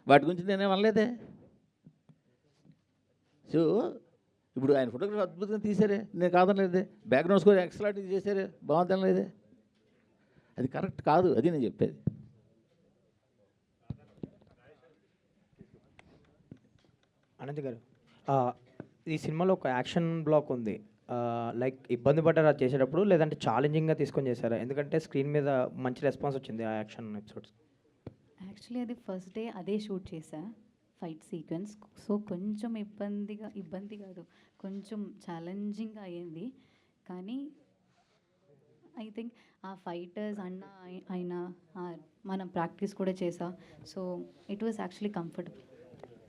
వాటి గురించి నేనేం అనలేదే. సో ఇప్పుడు ఆయన ఫోటోగ్రఫీ అద్భుతంగా తీసారే, నేను కాదనలేదే. బ్యాక్గ్రౌండ్ స్కోర్ ఎక్సలెంట్ చేశారే, బాగుందనలేదే. అది కరెక్ట్ కాదు, అది నేను చెప్పేది. అనంత్ గారు, ఈ సినిమాలో ఒక యాక్షన్ బ్లాక్ ఉంది. లైక్ ఇబ్బంది పడ్డారా చేసేటప్పుడు, లేదంటే ఛాలెంజింగ్గా తీసుకొని చేశారా? ఎందుకంటే స్క్రీన్ మీద మంచి రెస్పాన్స్ వచ్చింది ఆ యాక్షన్ ఎపిసోడ్స్. యాక్చువల్లీ అది ఫస్ట్ డే అదే షూట్ చేశా, ఫైట్ సీక్వెన్స్. సో కొంచెం ఇబ్బంది కాదు, కొంచెం ఛాలెంజింగ్ అయ్యింది. కానీ ఐ థింక్ ఆ ఫైటర్స్ ఆయన మనం ప్రాక్టీస్ కూడా చేసా. So it was actually comfortable.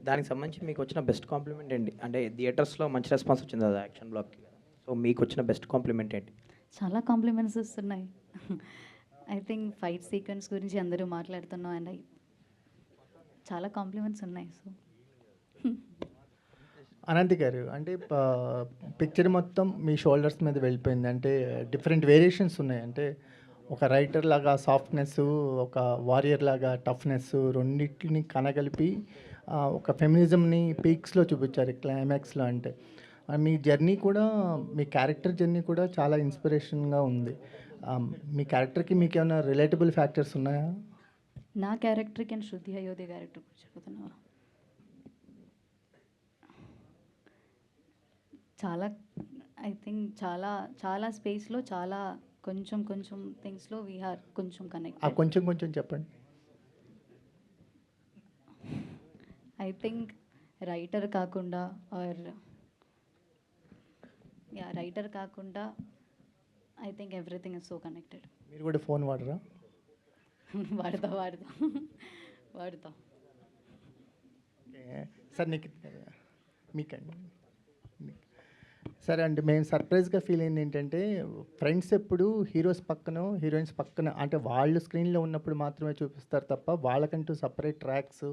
దానికి సంబంధించి మీకు వచ్చిన బెస్ట్ కాంప్లిమెంట్ ఏంటి? అంటే థియేటర్స్లో మంచి రెస్పాన్స్ వచ్చింది అది యాక్షన్ బ్లాక్కి. సో మీకు వచ్చిన బెస్ట్ కాంప్లిమెంట్ ఏంటి? చాలా కాంప్లిమెంట్స్ వస్తున్నాయి. ఐ థింక్ ఫైట్ సీక్వెన్స్ గురించి అందరూ మాట్లాడుతున్నాం అండ్ చాలా కాంప్లిమెంట్స్ ఉన్నాయి. సో అనంత్ గారు అంటే పిక్చర్ మొత్తం మీ షోల్డర్స్ మీద వెళ్ళిపోయింది. అంటే డిఫరెంట్ వేరియేషన్స్ ఉన్నాయి. అంటే ఒక రైటర్ లాగా సాఫ్ట్నెస్, ఒక వారియర్ లాగా టఫ్నెస్, రెండింటిని కనగలిపి ఒక ఫెమినిజంని పీక్స్లో చూపించారు క్లైమాక్స్లో. అంటే మీ జర్నీ కూడా, మీ క్యారెక్టర్ జర్నీ కూడా చాలా ఇన్స్పిరేషన్గా ఉంది. మీ క్యారెక్టర్కి మీకు ఏమైనా రిలేటబుల్ ఫ్యాక్టర్స్ ఉన్నాయా? నా క్యారెక్టర్కి అండ్ శృతి అయోధ్య క్యారెక్టర్ చెప్తున్నావా? చాలా ఐ థింక్ చాలా చాలా స్పేస్లో చాలా కొంచెం కొంచెం థింగ్స్లో వీఆర్ కొంచెం కనెక్ట్. కొంచెం కొంచెం చెప్పండి. ఐ థింక్ రైటర్ కాకుండా ఆర్ రైటర్ కాకుండా I think everything is so connected. మీరు కూడా ఫోన్ వాడరా? వాడతా. సార్ మీకండి. సరే అండి, మేము సర్ప్రైజ్గా ఫీల్ అయింది ఏంటంటే ఫ్రెండ్స్ ఎప్పుడు హీరోస్ పక్కన హీరోయిన్స్ పక్కన అంటే వాళ్ళు స్క్రీన్లో ఉన్నప్పుడు మాత్రమే చూపిస్తారు తప్ప వాళ్ళకంటూ సపరేట్ ట్రాక్స్,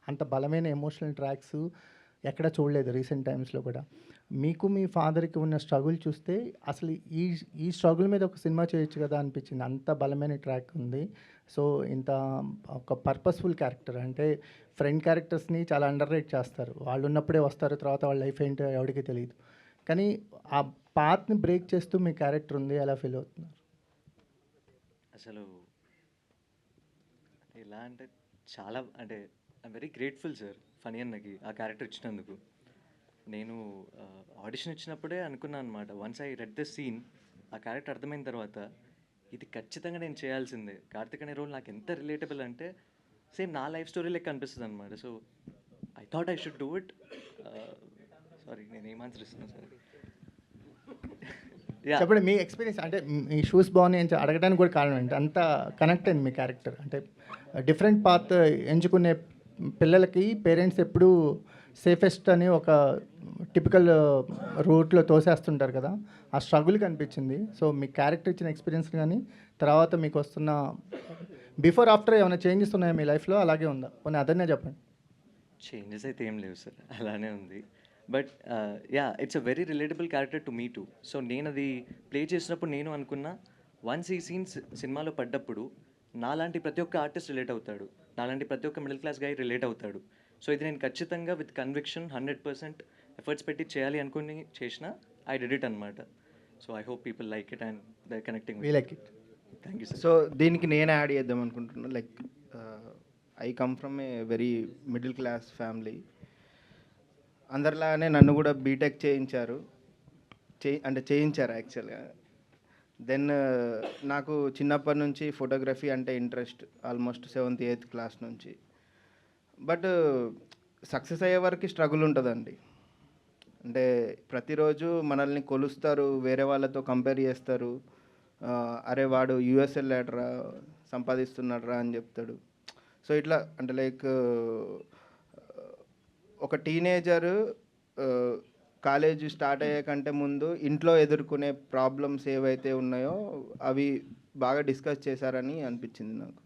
అంత బలమైన ఎమోషనల్ ట్రాక్స్ ఎక్కడ చూడలేదు రీసెంట్ టైమ్స్లో కూడా. మీకు మీ ఫాదర్కి ఉన్న స్ట్రగుల్ చూస్తే అసలు ఈ స్ట్రగుల్ మీద ఒక సినిమా చేయొచ్చు కదా అనిపించింది. అంత బలమైన ట్రాక్ ఉంది. సో ఇంత ఒక పర్పస్ఫుల్ క్యారెక్టర్. అంటే ఫ్రెండ్ క్యారెక్టర్స్ని చాలా అండర్ రేట్ చేస్తారు. వాళ్ళు ఉన్నప్పుడే వస్తారు, తర్వాత వాళ్ళ లైఫ్ ఏంటో ఎవరికి తెలియదు. కానీ ఆ పాత్ని బ్రేక్ చేస్తూ మీ క్యారెక్టర్ ఉంది, ఎలా ఫీల్ అవుతున్నారు? అసలు ఎలా అంటే చాలా అంటే I'm very grateful sir Phani అన్నకి ఆ క్యారెక్టర్ ఇచ్చినందుకు. నేను ఆడిషన్ ఇచ్చినప్పుడే అనుకున్నాను అనమాట. Once I read the scene, ఆ క్యారెక్టర్ అర్థమైన తర్వాత ఇది ఖచ్చితంగా నేను చేయాల్సిందే. కార్తిక్ అనే రోల్ నాకు ఎంత రిలేటబుల్ అంటే సేమ్ నా లైఫ్ స్టోరీ లెక్క అనిపిస్తుంది అనమాట. So I thought I should do it. Sorry, నేను ఏం ఆన్సర్ ఇస్తున్నాను సార్? చెప్పండి మీ ఎక్స్పీరియన్స్. అంటే మీ షూస్ బాగున్నాయి అని అడగడానికి కూడా కారణం ఏంటి? అంత కనెక్ట్ అయింది మీ క్యారెక్టర్. అంటే డిఫరెంట్ పాత్ ఎంచుకునే పిల్లలకి పేరెంట్స్ ఎప్పుడూ సేఫెస్ట్ అని ఒక టిపికల్ రూట్లో తోసేస్తుంటారు కదా, ఆ స్ట్రగుల్ కనిపించింది. సో మీ క్యారెక్టర్ ఇచ్చిన ఎక్స్పీరియన్స్ కానీ తర్వాత మీకు వస్తున్న బిఫోర్ ఆఫ్టర్ ఏమైనా చేంజెస్ ఉన్నాయా మీ లైఫ్లో? అలాగే ఉందా? పోనీ అదనే చెప్పండి. చేంజెస్ అయితే ఏం లేవు సార్, అలానే ఉంది. But yeah, it's a very relatable character to me two. So నేను అది ప్లే చేసినప్పుడు నేను అనుకున్నా, వన్స్ ఈ సీన్స్ సినిమాలో పడ్డప్పుడు నాలాంటి ప్రతి ఒక్క ఆర్టిస్ట్ రిలేట్ అవుతాడు, నాలాంటి ప్రతి ఒక్క మిడిల్ క్లాస్ గాయ్ రిలేట్ అవుతాడు. సో ఇది నేను ఖచ్చితంగా విత్ కన్విక్షన్ 100% ఎఫర్ట్స్ పెట్టి చేయాలి అనుకుని చేసిన ఐ డిడ్ ఇట్ అనమాట. So I hope people like it and they connecting. We like it. Thank you sir. So దీనికి నేను యాడ్ చేద్దాం అనుకుంటున్నాను. Like I come from a very middle class family. అందరిలాగానే నన్ను కూడా బీటెక్ చేయించారు యాక్చువల్గా. దెన్ నాకు చిన్నప్పటి నుంచి ఫోటోగ్రఫీ అంటే interest, almost 7th 8th class నుంచి. బట్ సక్సెస్ అయ్యే వరకు స్ట్రగుల్ ఉంటుందండి. అంటే ప్రతిరోజు మనల్ని కొలుస్తారు, వేరే వాళ్ళతో కంపేర్ చేస్తారు. అరే వాడు యూఎస్ వెళ్ళాడరా, సంపాదిస్తున్నాడరా అని చెప్తాడు. సో ఇట్లా అంటే లైక్ ఒక టీనేజర్ కాలేజ్ స్టార్ట్ అయ్యే కంటే ముందు ఇంట్లో ఎదుర్కొనే ప్రాబ్లమ్స్ ఏవైతే ఉన్నాయో అవి బాగా డిస్కస్ చేశారని అనిపించింది నాకు.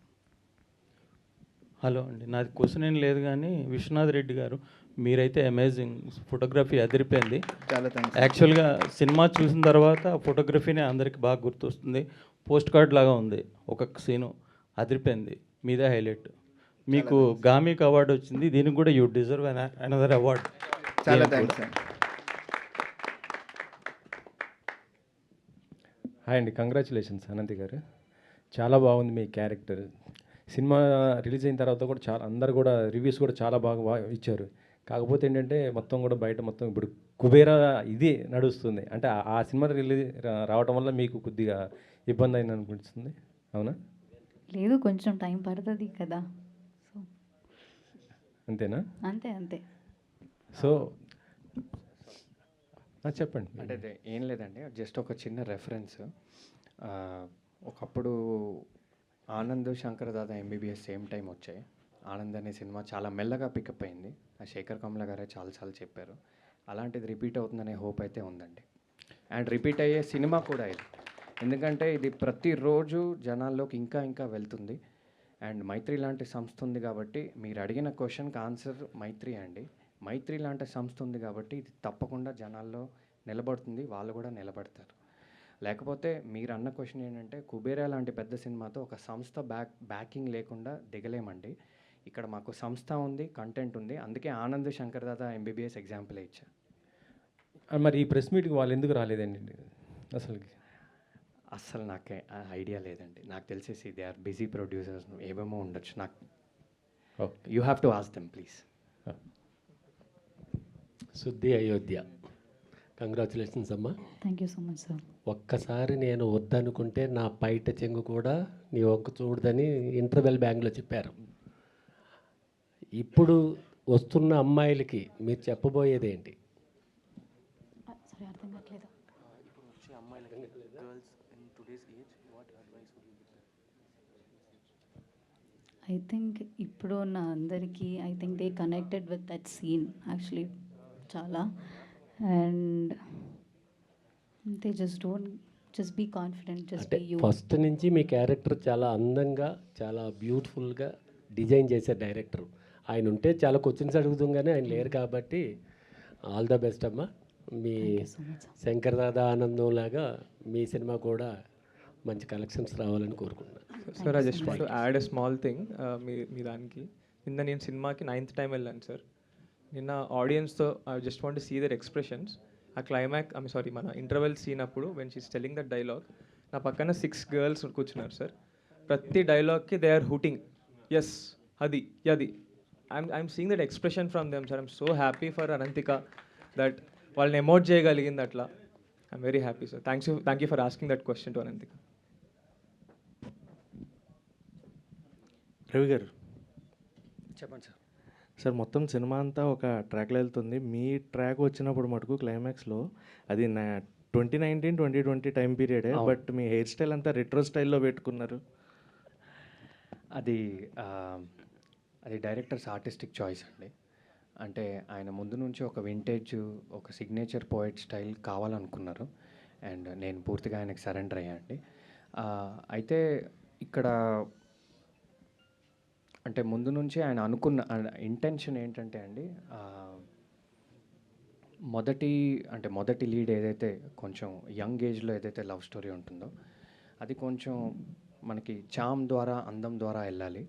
హలో అండి, నాది క్వశ్చన్ ఏం లేదు కానీ విశ్వనాథ్ రెడ్డి గారు మీరైతే అమేజింగ్, ఫోటోగ్రఫీ అదిరిపోయింది. చాలా థ్యాంక్స్. యాక్చువల్గా సినిమా చూసిన తర్వాత ఫోటోగ్రఫీనే అందరికి బాగా గుర్తొస్తుంది. పోస్ట్ కార్డ్ లాగా ఉంది, ఒక్కొక్క సీను అదిరిపోయింది, మీదే హైలైట్. మీకు గామిక్ అవార్డు వచ్చింది, దీనికి కూడా యూ డిజర్వ్ అనదర్ అవార్డ్. చాలా థ్యాంక్స్ అండి. హాయ్ అండి, కంగ్రాచులేషన్స్ అనంత్ గారు. చాలా బాగుంది మీ క్యారెక్టర్. సినిమా రిలీజ్ అయిన తర్వాత కూడా చాలా అందరు కూడా రివ్యూస్ కూడా చాలా బాగా ఇచ్చారు. కాకపోతే ఏంటంటే మొత్తం కూడా బయట మొత్తం ఇప్పుడు కుబేరా ఇది నడుస్తుంది. అంటే ఆ సినిమా రిలీజ్ రావడం వల్ల మీకు కొద్దిగా ఇబ్బంది అయింది అనిపిస్తుంది, అవునా? లేదు, కొంచెం టైం పడుతుంది కదా. సో అంతేనా? అంతే. సో చెప్పండి. అంటే ఏం లేదండి, జస్ట్ ఒక చిన్న రెఫరెన్స్. ఒకప్పుడు Anand Shankar Dada MBBS same time వచ్చాయి. ఆనంద్ అనే సినిమా చాలా మెల్లగా పికప్ అయింది. ఆ శేఖర్ కమల గారే చాలా చెప్పారు. అలాంటిది రిపీట్ అవుతుందనే హోప్ అయితే ఉందండి. అండ్ రిపీట్ అయ్యే సినిమా కూడా ఇది. ఎందుకంటే ఇది ప్రతిరోజు జనాల్లోకి ఇంకా ఇంకా వెళ్తుంది. అండ్ మైత్రి లాంటి సంస్థ ఉంది కాబట్టి మీరు అడిగిన క్వశ్చన్కి ఆన్సర్ మైత్రి అండి. మైత్రి లాంటి సంస్థ ఉంది కాబట్టి ఇది తప్పకుండా జనాల్లో నిలబడుతుంది, వాళ్ళు కూడా నిలబడతారు. లేకపోతే మీరు అన్న క్వశ్చన్ ఏంటంటే కుబేరా లాంటి పెద్ద సినిమాతో ఒక సంస్థ బ్యాకింగ్ లేకుండా దిగలేమండి. ఇక్కడ మాకు సంస్థ ఉంది, కంటెంట్ ఉంది, అందుకే ఆనంద్ శంకర్ దాదా ఎంబీబీఎస్ ఎగ్జాంపుల్ ఇచ్చా. మరి ఈ ప్రెస్ మీట్కి వాళ్ళు ఎందుకు రాలేదండి అసలుకి? అస్సలు నాకే ఐడియా లేదండి. నాకు తెలిసేసి దే ఆర్ బిజీ ప్రొడ్యూసర్స్, ఏమేమో ఉండొచ్చు. నాకు you have to ask them please. శుద్ధి అయోధ్య, కంగ్రాచులేషన్స్ అమ్మా. Thank you so much sir. ఒక్కసారి నేను వద్దనుకుంటే నా పైట చెంగు కూడా నీ ఒక్క చూడదని ఇంటర్వెల్ బ్యాంగ్లో చెప్పారు. ఇప్పుడు వస్తున్న అమ్మాయిలకి మీరు చెప్పబోయేది ఏంటి? సరే, అర్థం కావట్లేదు. ఐ థింక్ ఇప్పుడు ఉన్న అందరికీ I think they connected with that scene actually చాలా. And they just be confident, just be you. First నుంచి మీ క్యారెక్టర్ చాలా అందంగా, చాలా బ్యూటిఫుల్గా డిజైన్ చేశారు డైరెక్టర్. ఆయన ఉంటే చాలా క్వశ్చన్స్ అడుగుతాం కానీ ఆయన లేరు కాబట్టి ఆల్ ద బెస్ట్ అమ్మా. మీ శంకర్ దాదా ఆనందం లాగా మీ సినిమా కూడా మంచి కలెక్షన్స్ రావాలని కోరుకుంటున్నాను. Sir, I just want to add a small thing. మీ దానికి నిన్న నేను సినిమాకి 9th టైం వెళ్ళాను సార్. నిన్న ఆడియన్స్తో I just want to see their expressions. ఆ మన ఇంటర్వెల్ సీన్ అప్పుడు when she's telling that dialogue, నా పక్కన 6 గర్ల్స్ కూర్చున్నారు సార్. ప్రతి డైలాగ్కి దే ఆర్ హూటింగ్, ఎస్ అది అది. I'm seeing that expression from them sir. I'm so happy for Ananthika that వాళ్ళని ఎమోట్ చేయగలిగింది అట్లా. I'm very happy sir. Thank you for asking that question to Ananthika. Ravi గారు చెప్పండి సార్. సార్, మొత్తం సినిమా అంతా ఒక ట్రాక్లో వెళ్తుంది. మీ ట్రాక్ వచ్చినప్పుడు మటుకు క్లైమాక్స్లో అది 2019-2020 టైం పీరియడే, బట్ మీ హెయిర్ స్టైల్ అంతా రెట్రో స్టైల్లో పెట్టుకున్నారు. అది డైరెక్టర్స్ ఆర్టిస్టిక్ చాయిస్ అండి. అంటే ఆయన ముందు నుంచి ఒక వింటేజ్, ఒక సిగ్నేచర్ పోయట్ స్టైల్ కావాలనుకున్నారు. అండ్ నేను పూర్తిగా ఆయనకి సరెండర్ అయ్యా అండి. అయితే ఇక్కడ అంటే ముందు నుంచి ఆయన అనుకున్న ఇంటెన్షన్ ఏంటంటే అండి, మొదటి లీడ్ ఏదైతే కొంచెం యంగ్ ఏజ్లో ఏదైతే లవ్ స్టోరీ ఉంటుందో అది కొంచెం మనకి చామ్ ద్వారా, అందం ద్వారా వెళ్ళాలి.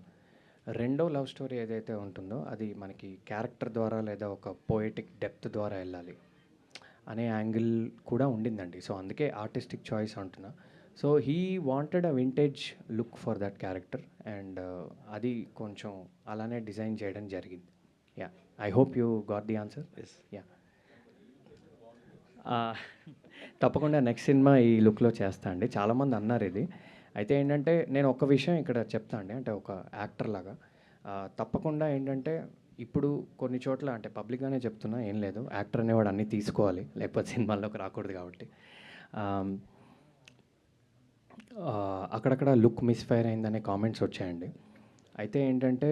రెండో లవ్ స్టోరీ ఏదైతే ఉంటుందో అది మనకి క్యారెక్టర్ ద్వారా లేదా ఒక పోయటిక్ డెప్త్ ద్వారా వెళ్ళాలి అనే యాంగిల్ కూడా ఉండిందండి. సో అందుకే ఆర్టిస్టిక్ చాయిస్ అంటున్నా. So he wanted a vintage look for that character and అది కొంచెం అలానే డిజైన్ చేయడం జరిగింది. Yeah, I hope you got the answer. Yeah, తప్పకుండా నెక్స్ట్ సినిమా ఈ లుక్లో చేస్తా అండి. చాలామంది అన్నారు ఇది. అయితే ఏంటంటే నేను ఒక విషయం ఇక్కడ చెప్తా అండి, అంటే ఒక యాక్టర్ లాగా తప్పకుండా ఏంటంటే ఇప్పుడు కొన్ని చోట్ల అంటే పబ్లిక్గానే చెప్తున్నా, ఏం లేదు, యాక్టర్ అనేవాడు అన్నీ తీసుకోవాలి లేకపోతే సినిమాల్లోకి రాకూడదు కాబట్టి అక్కడక్కడ లుక్ మిస్ఫైర్ అయిందనే కామెంట్స్ వచ్చాయండి. అయితే ఏంటంటే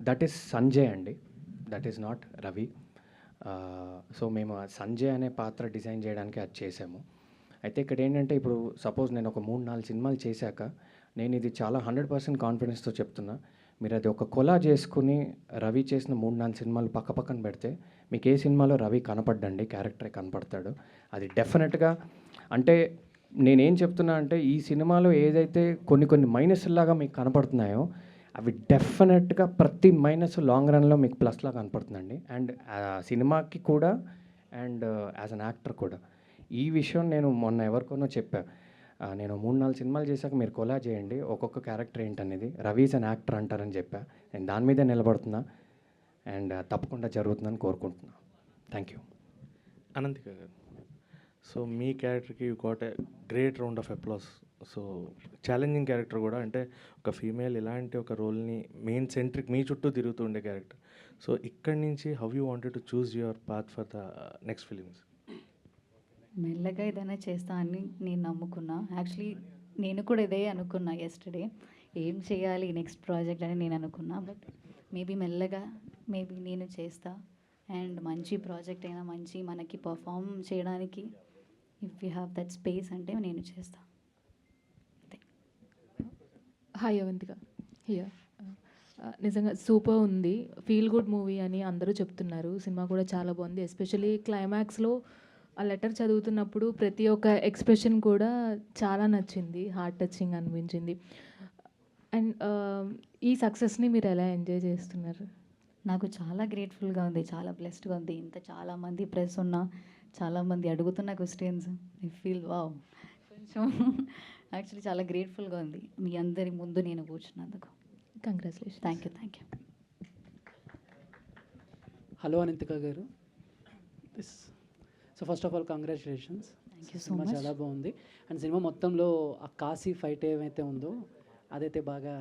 దట్ ఈస్ సంజయ్ అండి, that is not Ravi. So మేము సంజయ్ అనే పాత్ర డిజైన్ చేయడానికి అది చేసాము. అయితే ఇక్కడ ఏంటంటే ఇప్పుడు సపోజ్ నేను ఒక 3-4 సినిమాలు చేశాక నేను ఇది చాలా 100% కాన్ఫిడెన్స్తో చెప్తున్నా, మీరు అది ఒక కొలా చేసుకుని రవి చేసిన 3-4 సినిమాలు పక్కపక్కన పెడితే మీకు ఏ సినిమాలో రవి కనపడ్డండి, క్యారెక్టరే కనపడతాడు. అది డెఫినెట్గా అంటే నేనేం చెప్తున్నా అంటే ఈ సినిమాలో ఏదైతే కొన్ని మైనస్లాగా మీకు కనపడుతున్నాయో అవి డెఫినెట్గా ప్రతి మైనస్ లాంగ్ రన్లో మీకు ప్లస్లా కనపడుతుందండి. అండ్ సినిమాకి కూడా అండ్ యాజ్ అన్ యాక్టర్ కూడా. ఈ విషయం నేను మొన్న ఎవరికోనో చెప్పా, నేను 3-4 సినిమాలు చేశాక మీరు కొలా చేయండి ఒక్కొక్క క్యారెక్టర్ ఏంటనేది, రవీస్ అన్ యాక్టర్ అంటారని చెప్పా. నేను దాని మీదే నిలబడుతున్నా అండ్ తప్పకుండా జరుగుతుందని కోరుకుంటున్నా. Thank you. Ananthika garu, so మీ క్యారెక్టర్కి you got a great round of applause. So challenging character కూడా, అంటే ఒక ఫీమేల్ ఇలాంటి ఒక రోల్ని మెయిన్ సెంట్రిక్ మీ చుట్టూ తిరుగుతూ ఉండే క్యారెక్టర్. సో ఇక్కడి నుంచి how you wanted to choose your path for the next films? మెల్లగా ఏదైనా చేస్తా అని నేను నమ్ముకున్నా. యాక్చువల్లీ నేను కూడా ఇదే అనుకున్నా ఎస్టర్డే, ఏం చేయాలి నెక్స్ట్ ప్రాజెక్ట్ అని నేను అనుకున్నా. బట్ మెల్లగా నేను చేస్తా అండ్ మంచి ప్రాజెక్ట్ అయినా మంచి మనకి పర్ఫామ్ చేయడానికి if you have that space అంటే నేను చేస్తాను. Hi Avantika here. నిజంగా సూపర్ ఉంది, ఫీల్ గుడ్ మూవీ అని అందరూ చెప్తున్నారు. సినిమా కూడా చాలా బాగుంది. ఎస్పెషల్లీ క్లైమాక్స్లో ఆ లెటర్ చదువుతున్నప్పుడు ప్రతి ఒక్క ఎక్స్ప్రెషన్ కూడా చాలా నచ్చింది, హార్ట్ టచింగ్ అనిపించింది. అండ్ ఈ సక్సెస్ని మీరు ఎలా ఎంజాయ్ చేస్తున్నారు? నాకు చాలా గ్రేట్ఫుల్గా ఉంది, చాలా బ్లెస్డ్గా ఉంది. ఇంత చాలామంది ప్రెస్ ఉన్నా, చాలామంది అడుగుతున్న క్వశ్చన్స్, ఐ ఫీల్ వావ్. కొంచెం యాక్చువల్లీ చాలా గ్రేట్ఫుల్గా ఉంది మీ అందరి ముందు నేను కూర్చున్నందుకు. Congratulation. Thank you. Hello Ananthika garu. So first of all congratulations. Thank you so cinema much. చాలా బాగుంది. అండ్ సినిమా మొత్తంలో ఆ కాశీ ఫైట్ ఏమైతే ఉందో అదైతే బాగా,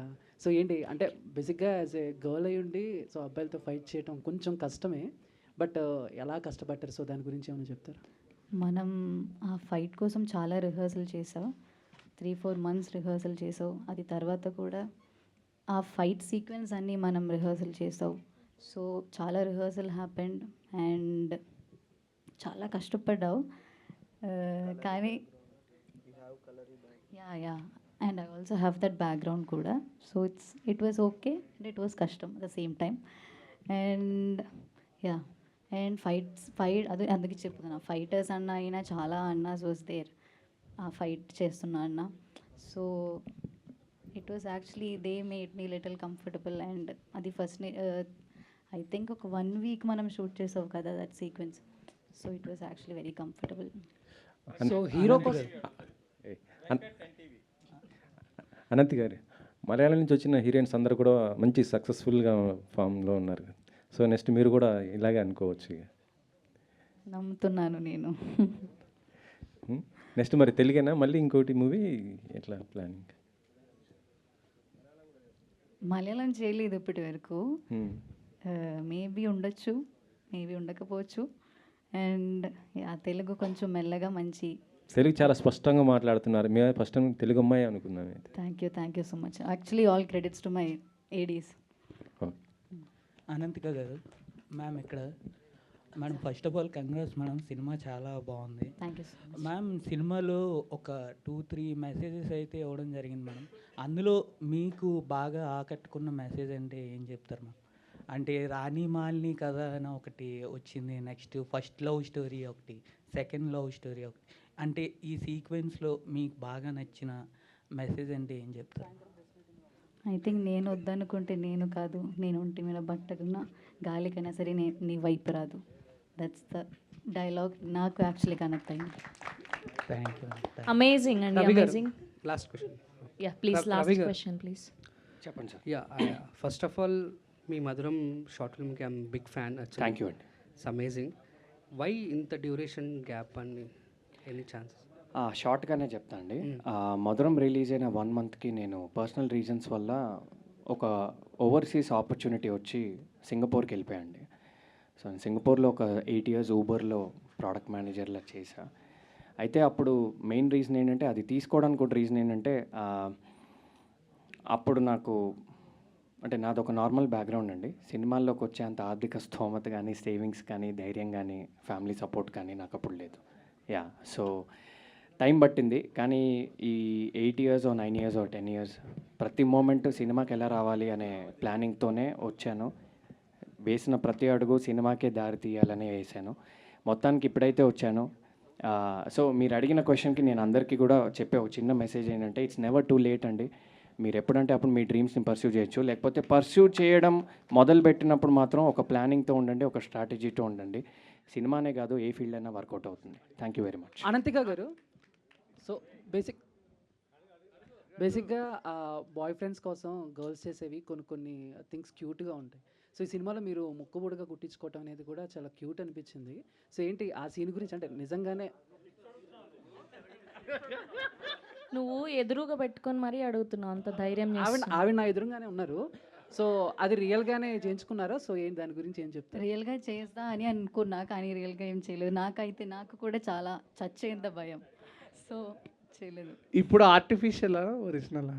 సో ఏంటి అంటే బేసిక్గా యాజ్ ఏ గర్ల్ అయి ఉండి సో అబ్బాయిలతో ఫైట్ చేయడం కొంచెం కష్టమే, బట్ ఎలా కష్టపడ్డారు, సో దాని గురించి ఏమైనా చెప్తారా? మనం ఆ ఫైట్ కోసం చాలా రిహర్సల్ చేసావు, 3-4 months రిహర్సల్ చేసావు. అది తర్వాత కూడా ఆ ఫైట్ సీక్వెన్స్ అన్నీ మనం రిహర్సల్ చేసావు. సో చాలా రిహర్సల్ హ్యాపెండ్ అండ్ చాలా కష్టపడ్డావు. కానీ yeah and I also have that background కూడా. So it was okay and it was కష్టం at the same time. And yeah and fight అదే అందుకే చెప్తున్నా, ఫైటర్స్ అన్న అయినా చాలా అన్నాస్ వాస్ దేర్ ఆ ఫైట్ చేస్తున్నా అన్న. So it was actually they made me little comfortable. And అది ఫస్ట్ ఐ థింక్ ఒక 1 week మనం షూట్ చేసావు కదా that sequence. So it was actually very comfortable. So hero Anant గారు, మలయాళం నుంచి వచ్చిన హీరోయిన్స్ అందరూ కూడా మంచి సక్సెస్ఫుల్గా ఫామ్లో ఉన్నారు. సో నెక్స్ట్ మీరు కూడా ఇలాగే అనుకోవచ్చు. నమ్ముతున్నాను నేను. నెక్స్ట్ మరి తెలుగేనా మళ్ళీ ఇంకోటి మూవీ ఎట్లా ప్లానింగ్? మలయాళం చేయలేదు ఇప్పటి వరకు. మేబీ ఉండొచ్చు, మేబీ ఉండకపోవచ్చు. అండ్ తెలుగు కొంచెం మెల్లగా మంచి. తెలుగు చాలా స్పష్టంగా మాట్లాడుతున్నారు. మేము ఫస్ట్ టైం తెలుగు అమ్మాయి అనుకున్నాను. Thank you so much. Actually all credits to my Aedes. Ananthika గారు, మ్యామ్ ఇక్కడ madam first of all congrats madam, cinema చాలా బాగుంది. Thank you so much. Ma'am సినిమాలో ఒక 2-3 మెసేజెస్ అయితే ఇవ్వడం జరిగింది మేడం. అందులో మీకు బాగా ఆకట్టుకున్న మెసేజ్ అంటే ఏం చెప్తారు మ్యామ్? అంటే రాణి మాలిని కథ అని ఒకటి వచ్చింది, నెక్స్ట్ ఫస్ట్ లవ్ స్టోరీ ఒకటి, సెకండ్ లవ్ స్టోరీ ఒకటి. అంటే ఈ సీక్వెన్స్లో మీకు బాగా నచ్చిన మెసేజ్ అంటే ఏం చెప్తారు? ఐ థింక్ నేను వద్దనుకుంటే నేను కాదు, నేను ఒంటి మీద బట్టకున్నా గాలికైనా సరే నీ వైపు రాదు. దట్స్ ద డైలాగ్ నాకు యాక్చువల్లీ కనెక్ట్ అయింది. Thank you. అమేజింగ్ అండి, amazing. Last question. Yeah please, last question please. చెప్పండి sir. Yeah first of all మీ మధురం షార్ట్ ఫిల్మ్కి I'm big fan. Thank you అండి. It's amazing. వై ఇంత డ్యూరేషన్ గ్యాప్ అని any chances? షార్ట్గానే చెప్తా అండి. మధురం రిలీజ్ అయిన 1 monthకి నేను పర్సనల్ రీజన్స్ వల్ల ఒక ఓవర్సీస్ ఆపర్చునిటీ వచ్చి సింగపూర్కి వెళ్ళిపోయాండి. సో సింగపూర్లో ఒక 8 years ఊబర్లో ప్రోడక్ట్ మేనేజర్లా చేశా. అయితే అప్పుడు మెయిన్ రీజన్ ఏంటంటే, అది తీసుకోవడానికి కూడా రీజన్ ఏంటంటే, అప్పుడు నాకు అంటే నాదొక నార్మల్ బ్యాక్గ్రౌండ్ అండి. సినిమాల్లోకి వచ్చేంత ఆర్థిక స్తోమత కానీ, సేవింగ్స్ కానీ, ధైర్యం కానీ, ఫ్యామిలీ సపోర్ట్ కానీ నాకు అప్పుడు లేదు. యా సో టైం పట్టింది. కానీ ఈ 8 years 9 years 10 years ప్రతి మూమెంట్ సినిమాకి ఎలా రావాలి అనే ప్లానింగ్తోనే వచ్చాను. వేసిన ప్రతి అడుగు సినిమాకే దారి తీయాలని వేసాను. మొత్తానికి ఇప్పుడైతే వచ్చాను. సో మీరు అడిగిన క్వశ్చన్కి నేను అందరికీ కూడా చెప్పే ఒక చిన్న మెసేజ్ ఏంటంటే, ఇట్స్ నెవర్ టూ లేట్ అండి. మీరు ఎప్పుడంటే అప్పుడు మీ డ్రీమ్స్ని పర్స్యూ చేయొచ్చు. లేకపోతే పర్స్యూ చేయడం మొదలుపెట్టినప్పుడు మాత్రం ఒక ప్లానింగ్తో ఉండండి, ఒక స్ట్రాటజీతో ఉండండి. సినిమానే కాదు, ఏ ఫీల్డ్ అయినా వర్కౌట్ అవుతుంది. Thank you very much. Ananthika garu, so బేసిక్గా బాయ్ ఫ్రెండ్స్ కోసం గర్ల్స్ చేసేవి కొన్ని థింగ్స్ క్యూట్గా ఉంటాయి. సో ఈ సినిమాలో మీరు ముక్కుబుడుగా కుట్టించుకోవటం అనేది కూడా చాలా క్యూట్ అనిపించింది. సో ఏంటి ఆ సీన్ గురించి? అంటే నిజంగానే నువ్వు ఎదురుగా పెట్టుకొని మరీ అడుగుతున్నావు, అంత ధైర్యం ఆవిడ నా ఎదురుగానే ఉన్నారు. సో అది రియల్గానే చేయించుకున్నారా? సో ఏంటి దాని గురించి ఏం చెప్తారు? రియల్గా చేస్తా అని అనుకున్నా, కానీ రియల్గా ఏం చేయలేదు. నాకు కూడా చాలా చచ్చేంత భయం. సో చేయలేదు. ఇప్పుడు ఆర్టిఫిషియలా ఒరిజినల్?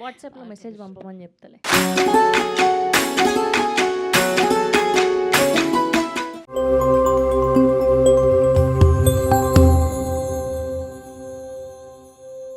వాట్సాప్లో మెసేజ్ పంపమని చెప్తలే.